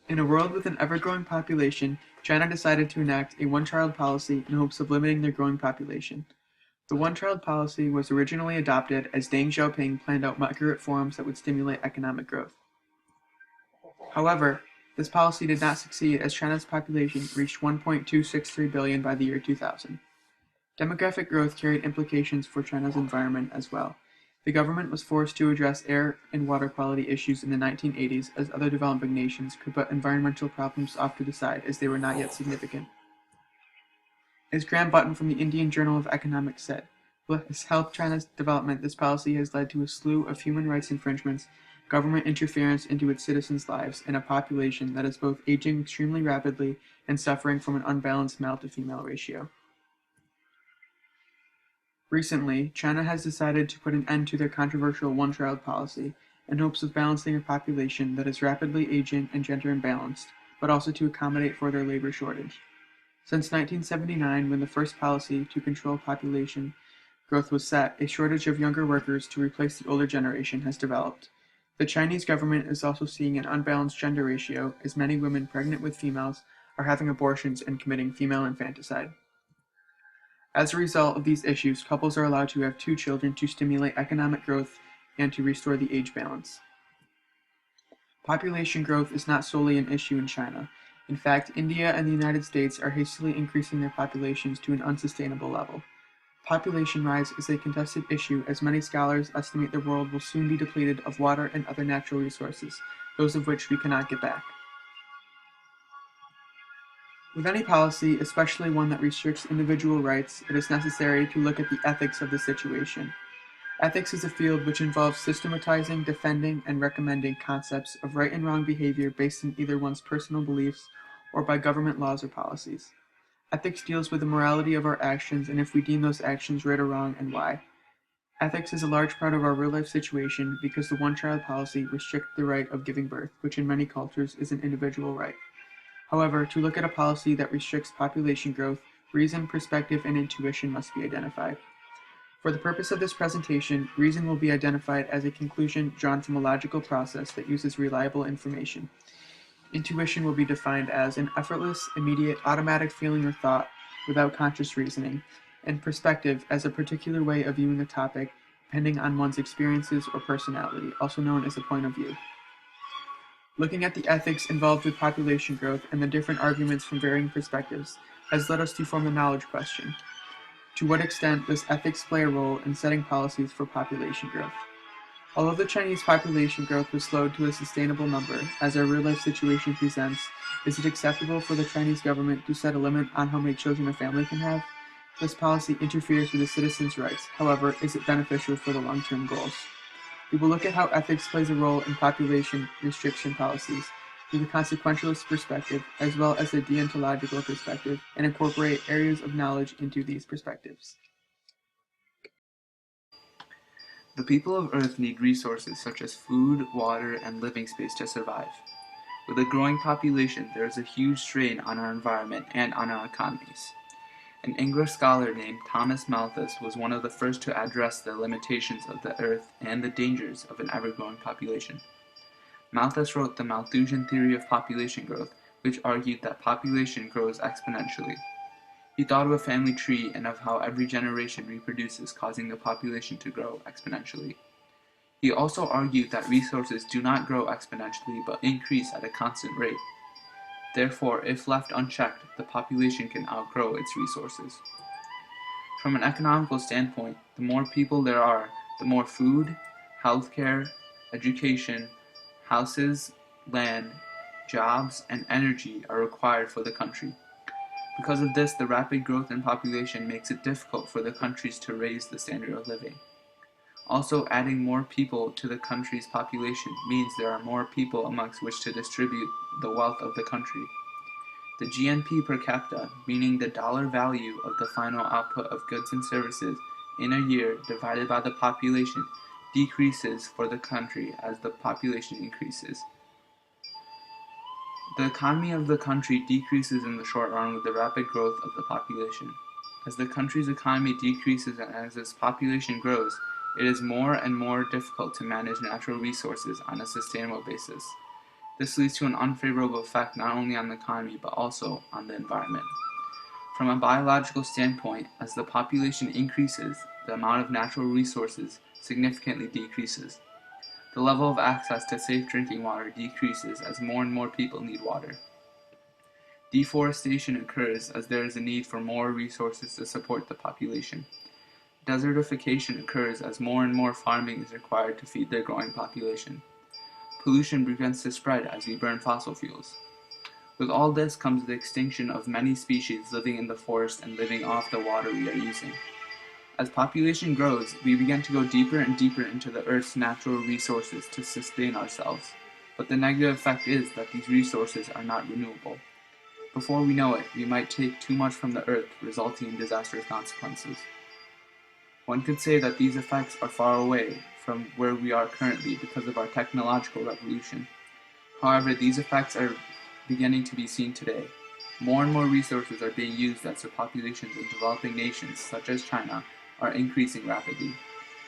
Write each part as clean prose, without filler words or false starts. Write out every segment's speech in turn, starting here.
In a world with an ever-growing population, China decided to enact a one-child policy in hopes of limiting their growing population. The one-child policy was originally adopted as Deng Xiaoping planned out micro-reforms that would stimulate economic growth. However, this policy did not succeed as China's population reached 1.263 billion by the year 2000. Demographic growth carried implications for China's environment as well. The government was forced to address air and water quality issues in the 1980s as other developing nations could put environmental problems off to the side as they were not yet significant. As Graham Button from the Indian Journal of Economics said, "What has helped China's development, this policy has led to a slew of human rights infringements, government interference into its citizens' lives, and a population that is both aging extremely rapidly and suffering from an unbalanced male-to-female ratio." Recently, China has decided to put an end to their controversial one-child policy in hopes of balancing a population that is rapidly aging and gender imbalanced, but also to accommodate for their labor shortage. Since 1979, when the first policy to control population growth was set, a shortage of younger workers to replace the older generation has developed. The Chinese government is also seeing an unbalanced gender ratio, as many women pregnant with females are having abortions and committing female infanticide. As a result of these issues, couples are allowed to have 2 children to stimulate economic growth and to restore the age balance. Population growth is not solely an issue in China. In fact, India and the United States are hastily increasing their populations to an unsustainable level. Population rise is a contested issue as many scholars estimate the world will soon be depleted of water and other natural resources, those of which we cannot get back. With any policy, especially one that restricts individual rights, it is necessary to look at the ethics of the situation. Ethics is a field which involves systematizing, defending, and recommending concepts of right and wrong behavior based on either one's personal beliefs or by government laws or policies. Ethics deals with the morality of our actions and if we deem those actions right or wrong and why. Ethics is a large part of our real-life situation because the one-child policy restricts the right of giving birth, which in many cultures is an individual right. However, to look at a policy that restricts population growth, reason, perspective, and intuition must be identified. For the purpose of this presentation, reason will be identified as a conclusion drawn from a logical process that uses reliable information. Intuition will be defined as an effortless, immediate, automatic feeling or thought without conscious reasoning, and perspective as a particular way of viewing a topic depending on one's experiences or personality, also known as a point of view. Looking at the ethics involved with population growth and the different arguments from varying perspectives has led us to form the knowledge question. To what extent does ethics play a role in setting policies for population growth? Although the Chinese population growth was slowed to a sustainable number, as our real-life situation presents, is it acceptable for the Chinese government to set a limit on how many children a family can have? This policy interferes with the citizens' rights. However, is it beneficial for the long-term goals? We will look at how ethics plays a role in population restriction policies through the consequentialist perspective as well as the deontological perspective and incorporate areas of knowledge into these perspectives. The people of Earth need resources such as food, water, and living space to survive. With a growing population, there is a huge strain on our environment and on our economies. An English scholar named Thomas Malthus was one of the first to address the limitations of the Earth and the dangers of an ever-growing population. Malthus wrote the Malthusian theory of population growth, which argued that population grows exponentially. He thought of a family tree and of how every generation reproduces, causing the population to grow exponentially. He also argued that resources do not grow exponentially but increase at a constant rate. Therefore, if left unchecked, the population can outgrow its resources. From an economical standpoint, the more people there are, the more food, healthcare, education, houses, land, jobs, and energy are required for the country. Because of this, the rapid growth in population makes it difficult for the countries to raise the standard of living. Also, adding more people to the country's population means there are more people amongst which to distribute the wealth of the country. The GNP per capita, meaning the dollar value of the final output of goods and services in a year divided by the population, decreases for the country as the population increases. The economy of the country decreases in the short run with the rapid growth of the population. As the country's economy decreases and as its population grows, it is more and more difficult to manage natural resources on a sustainable basis. This leads to an unfavorable effect not only on the economy but also on the environment. From a biological standpoint, as the population increases, the amount of natural resources significantly decreases. The level of access to safe drinking water decreases as more and more people need water. Deforestation occurs as there is a need for more resources to support the population. Desertification occurs as more and more farming is required to feed the growing population. Pollution begins to spread as we burn fossil fuels. With all this comes the extinction of many species living in the forest and living off the water we are using. As population grows, we begin to go deeper and deeper into the Earth's natural resources to sustain ourselves. But the negative effect is that these resources are not renewable. Before we know it, we might take too much from the Earth, resulting in disastrous consequences. One could say that these effects are far away from where we are currently because of our technological revolution. However, these effects are beginning to be seen today. More and more resources are being used as the populations in developing nations, such as China, are increasing rapidly.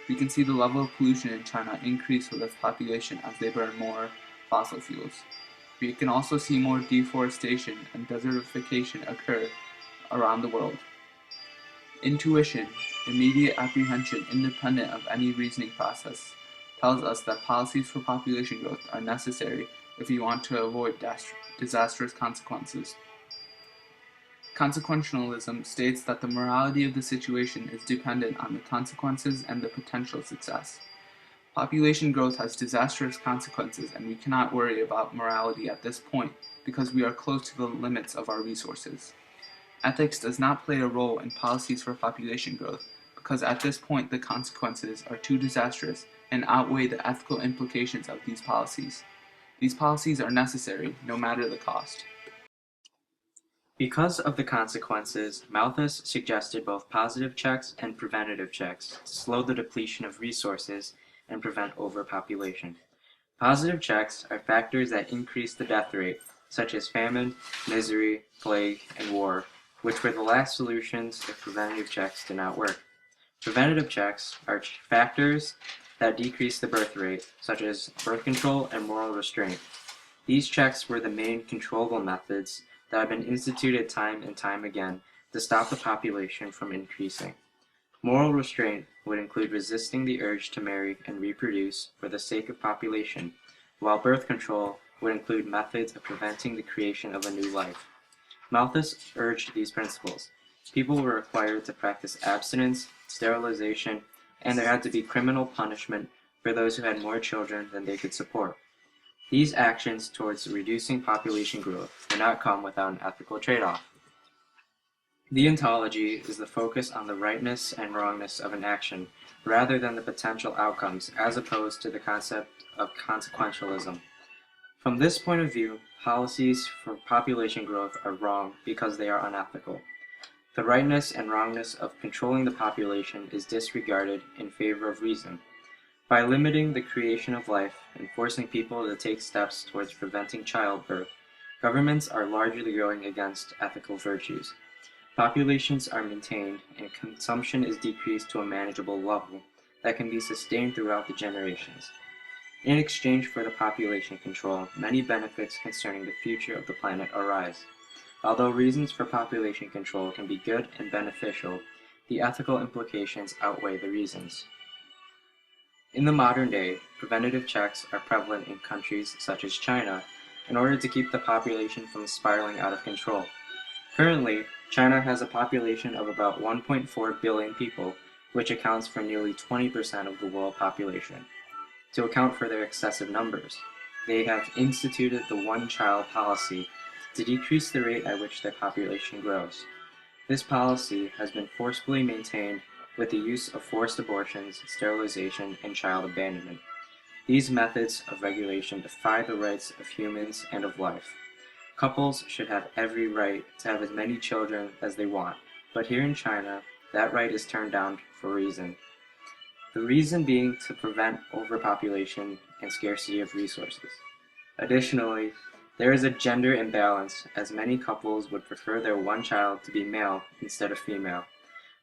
We can see the level of pollution in China increase with its population as they burn more fossil fuels. We can also see more deforestation and desertification occur around the world. Intuition, immediate apprehension independent of any reasoning process, tells us that policies for population growth are necessary if we want to avoid disastrous consequences. Consequentialism states that the morality of the situation is dependent on the consequences and the potential success. Population growth has disastrous consequences, and we cannot worry about morality at this point because we are close to the limits of our resources. Ethics does not play a role in policies for population growth because at this point the consequences are too disastrous and outweigh the ethical implications of these policies. These policies are necessary, no matter the cost. Because of the consequences, Malthus suggested both positive checks and preventative checks to slow the depletion of resources and prevent overpopulation. Positive checks are factors that increase the death rate, such as famine, misery, plague, and war, which were the last solutions if preventative checks did not work. Preventative checks are factors that decrease the birth rate, such as birth control and moral restraint. These checks were the main controllable methods that have been instituted time and time again to stop the population from increasing. Moral restraint would include resisting the urge to marry and reproduce for the sake of population, while birth control would include methods of preventing the creation of a new life. Malthus urged these principles. People were required to practice abstinence, sterilization, and there had to be criminal punishment for those who had more children than they could support. These actions towards reducing population growth do not come without an ethical trade-off. Deontology is the focus on the rightness and wrongness of an action, rather than the potential outcomes, as opposed to the concept of consequentialism. From this point of view, policies for population growth are wrong because they are unethical. The rightness and wrongness of controlling the population is disregarded in favor of reason. By limiting the creation of life and forcing people to take steps towards preventing childbirth, governments are largely going against ethical virtues. Populations are maintained and consumption is decreased to a manageable level that can be sustained throughout the generations. In exchange for the population control, many benefits concerning the future of the planet arise. Although reasons for population control can be good and beneficial, the ethical implications outweigh the reasons. In the modern day, preventative checks are prevalent in countries such as China in order to keep the population from spiraling out of control. Currently, China has a population of about 1.4 billion people, which accounts for nearly 20% of the world population. To account for their excessive numbers, they have instituted the one-child policy to decrease the rate at which their population grows. This policy has been forcefully maintained with the use of forced abortions, sterilization, and child abandonment. These methods of regulation defy the rights of humans and of life. Couples should have every right to have as many children as they want, but here in China, that right is turned down for a reason. The reason being to prevent overpopulation and scarcity of resources. Additionally, there is a gender imbalance, as many couples would prefer their one child to be male instead of female.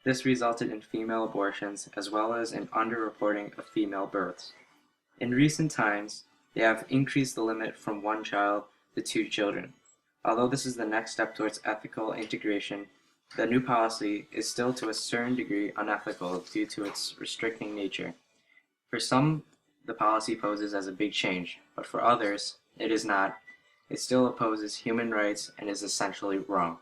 This resulted in female abortions as well as an underreporting of female births. In recent times, They have increased the limit from 1 child to 2 children. Although this is the next step towards ethical integration, the new policy is still to a certain degree unethical due to its restricting nature. For some, the policy poses as a big change, but for others, it is not. It still opposes human rights and is essentially wrong.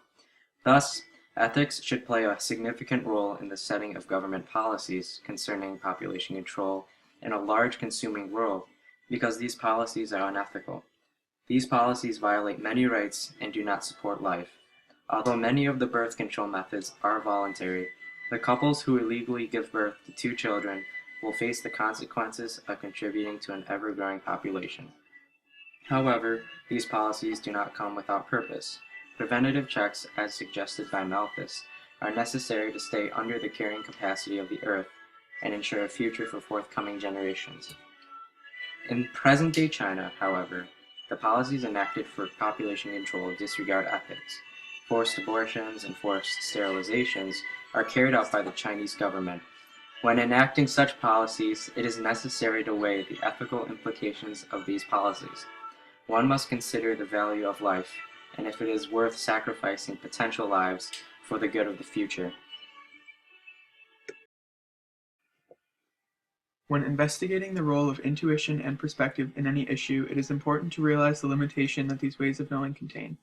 Thus, ethics should play a significant role in the setting of government policies concerning population control in a large consuming world, because these policies are unethical. These policies violate many rights and do not support life. Although many of the birth control methods are voluntary, the couples who illegally give birth to 2 children will face the consequences of contributing to an ever-growing population. However, these policies do not come without purpose. Preventative checks, as suggested by Malthus, are necessary to stay under the carrying capacity of the earth and ensure a future for forthcoming generations. In present-day China, however, the policies enacted for population control disregard ethics. Forced abortions and forced sterilizations are carried out by the Chinese government. When enacting such policies, it is necessary to weigh the ethical implications of these policies. One must consider the value of life, and if it is worth sacrificing potential lives for the good of the future. When investigating the role of intuition and perspective in any issue, it is important to realize the limitation that these ways of knowing contain.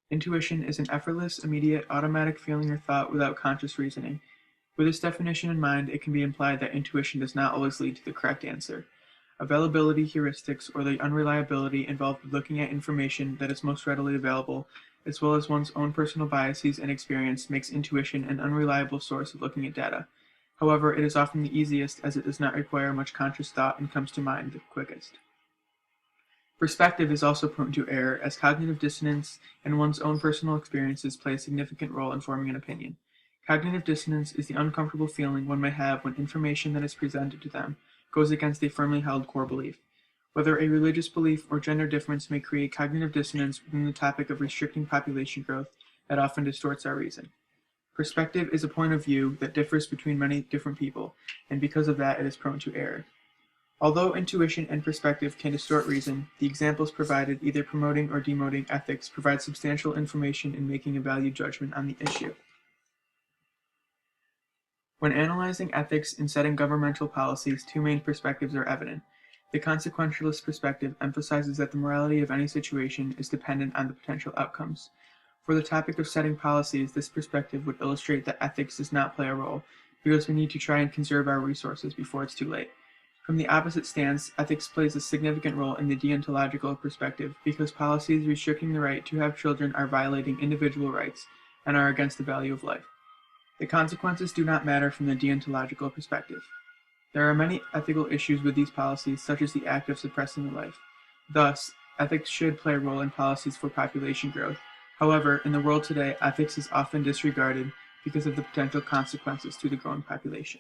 Intuition is an effortless, immediate, automatic feeling or thought without conscious reasoning. With this definition in mind, it can be implied that intuition does not always lead to the correct answer. Availability heuristics, or the unreliability involved with looking at information that is most readily available, as well as one's own personal biases and experience, makes intuition an unreliable source of looking at data. However, it is often the easiest, as it does not require much conscious thought and comes to mind the quickest. Perspective is also prone to error, as cognitive dissonance and one's own personal experiences play a significant role in forming an opinion. Cognitive dissonance is the uncomfortable feeling one may have when information that is presented to them goes against a firmly held core belief. Whether a religious belief or gender difference may create cognitive dissonance within the topic of restricting population growth that often distorts our reason. Perspective is a point of view that differs between many different people, and because of that, it is prone to error. Although intuition and perspective can distort reason, the examples provided, either promoting or demoting ethics, provide substantial information in making a value judgment on the issue. When analyzing ethics and setting governmental policies, 2 main perspectives are evident. The consequentialist perspective emphasizes that the morality of any situation is dependent on the potential outcomes. For the topic of setting policies, this perspective would illustrate that ethics does not play a role, because we need to try and conserve our resources before it's too late. From the opposite stance, ethics plays a significant role in the deontological perspective, because policies restricting the right to have children are violating individual rights and are against the value of life. The consequences do not matter from the deontological perspective. There are many ethical issues with these policies, such as the act of suppressing the life. Thus, ethics should play a role in policies for population growth. However, in the world today, ethics is often disregarded because of the potential consequences to the growing population.